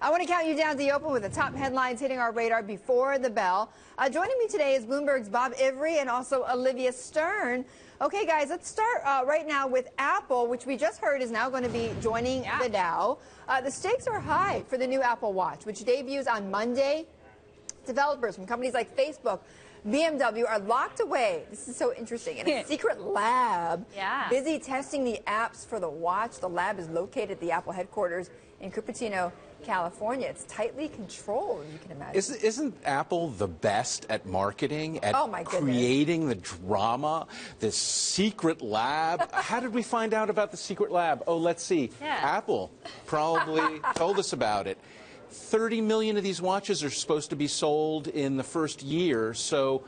I want to count you down to the open with the top headlines hitting our radar before the bell. Joining me today is Bloomberg's Bob Ivry and also Olivia Sterns. Okay, guys, let's start right now with Apple, which we just heard is now going to be joining the Dow. The stakes are high for the new Apple Watch, which debuts on Monday. Developers from companies like Facebook, BMW are locked away. This is so interesting. In a secret lab, busy testing the apps for the watch. The lab is located at the Apple headquarters in Cupertino, California. It's tightly controlled, you can imagine. Isn't Apple the best at marketing, at creating the drama, this secret lab? How did we find out about the secret lab? Oh, let's see. Apple probably told us about it. 30 million of these watches are supposed to be sold in the first year, so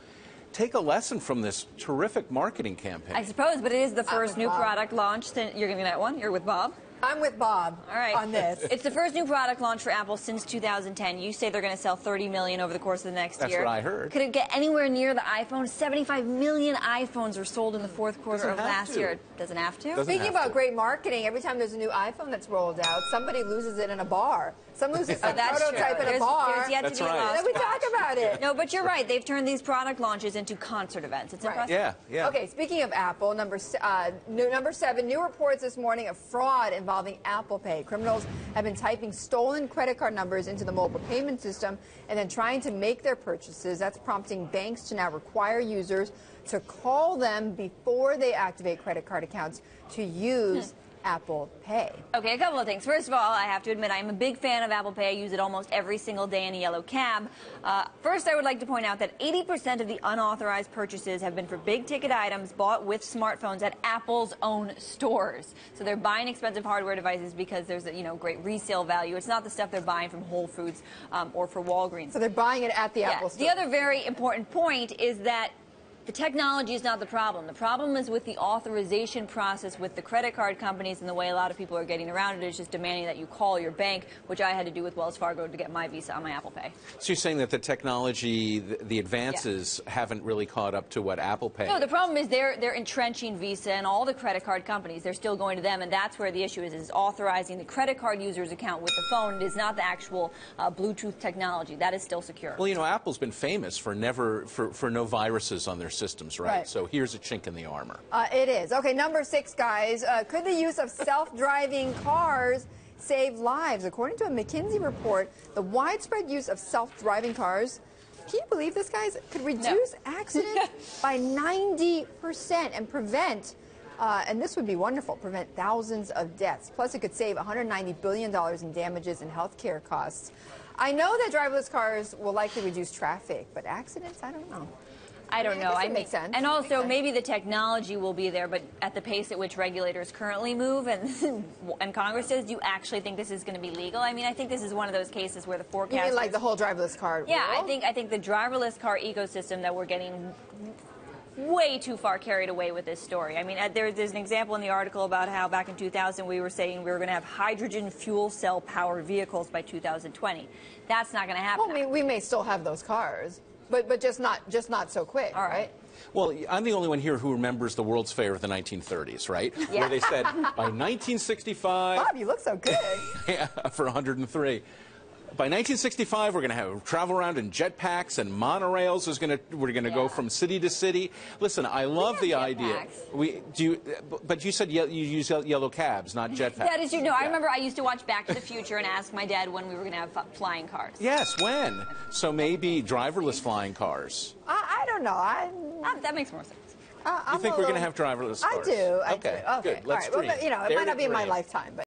take a lesson from this terrific marketing campaign. I suppose, but it is the first new product launch. You're going to get one? You're with Bob? I'm with Bob on this. It's the first new product launch for Apple since 2010. You say they're going to sell 30 million over the course of the next year. That's what I heard. Could it get anywhere near the iPhone? 75 million iPhones were sold in the fourth quarter of last year. Doesn't have to? Speaking about great marketing, every time there's a new iPhone that's rolled out, somebody loses it in a bar. Some loses a prototype in a bar. There's yet to be lost. And then we talk about it. No, but you're right. They've turned these product launches into concert events. It's impressive. Yeah. Okay, speaking of Apple, number 7, new reports this morning of fraud involving Apple Pay. Criminals have been typing stolen credit card numbers into the mobile payment system and then trying to make their purchases. That's prompting banks to now require users to call them before they activate credit card accounts to use Apple Pay. Okay, a couple of things. First of all, I have to admit I'm a big fan of Apple Pay. I use it almost every single day in a yellow cab. First, I would like to point out that 80% of the unauthorized purchases have been for big-ticket items bought with smartphones at Apple's own stores. So they're buying expensive hardware devices because there's a great resale value. It's not the stuff they're buying from Whole Foods or for Walgreens. So they're buying it at the Apple store. The other very important point is that the technology is not the problem. The problem is with the authorization process with the credit card companies, and the way a lot of people are getting around it is just demanding that you call your bank, which I had to do with Wells Fargo to get my Visa on my Apple Pay. So you're saying that the technology, the advances haven't really caught up to what Apple Pay is? No, the problem is they're entrenching Visa and all the credit card companies. They're still going to them, and that's where the issue is authorizing the credit card user's account with the phone. It is not the actual Bluetooth technology. That is still secure. Well, Apple's been famous for no viruses on their systems, right? So here's a chink in the armor. It is. Okay, number 6, guys. Could the use of self-driving cars save lives? According to a McKinsey report, the widespread use of self-driving cars, can you believe this, guys, could reduce accidents by 90% and prevent, and this would be wonderful, prevent thousands of deaths. Plus, it could save $190 billion in damages and health care costs. I know that driverless cars will likely reduce traffic, but accidents, I don't know. I don't know. It makes sense. And also, maybe the technology will be there, but at the pace at which regulators currently move and Congress does, do you actually think this is going to be legal? I mean, I think this is one of those cases where the forecast. You mean like the whole driverless car? Yeah, I think the driverless car ecosystem that we're getting way too far carried away with this story. I mean, there's an example in the article about how back in 2000 we were saying we were going to have hydrogen fuel cell powered vehicles by 2020. That's not going to happen. Well, we may still have those cars. But just not so quick, all right? Well, I'm the only one here who remembers the World's Fair of the 1930s, right? Yeah. Where they said, by 1965... Bob, you look so good. For 103. By 1965, we're going to have travel around in jetpacks and monorails. We're going to go from city to city. Listen, I love the idea. But you said you use yellow cabs, not jetpacks. That is true. No, I remember I used to watch Back to the Future and ask my dad when we were going to have flying cars. Yes, when? So maybe driverless flying cars. I don't know. That makes more sense. You think we're going to have driverless cars? I do. Okay, good. Let's All right. Well, it might not be in my lifetime, but.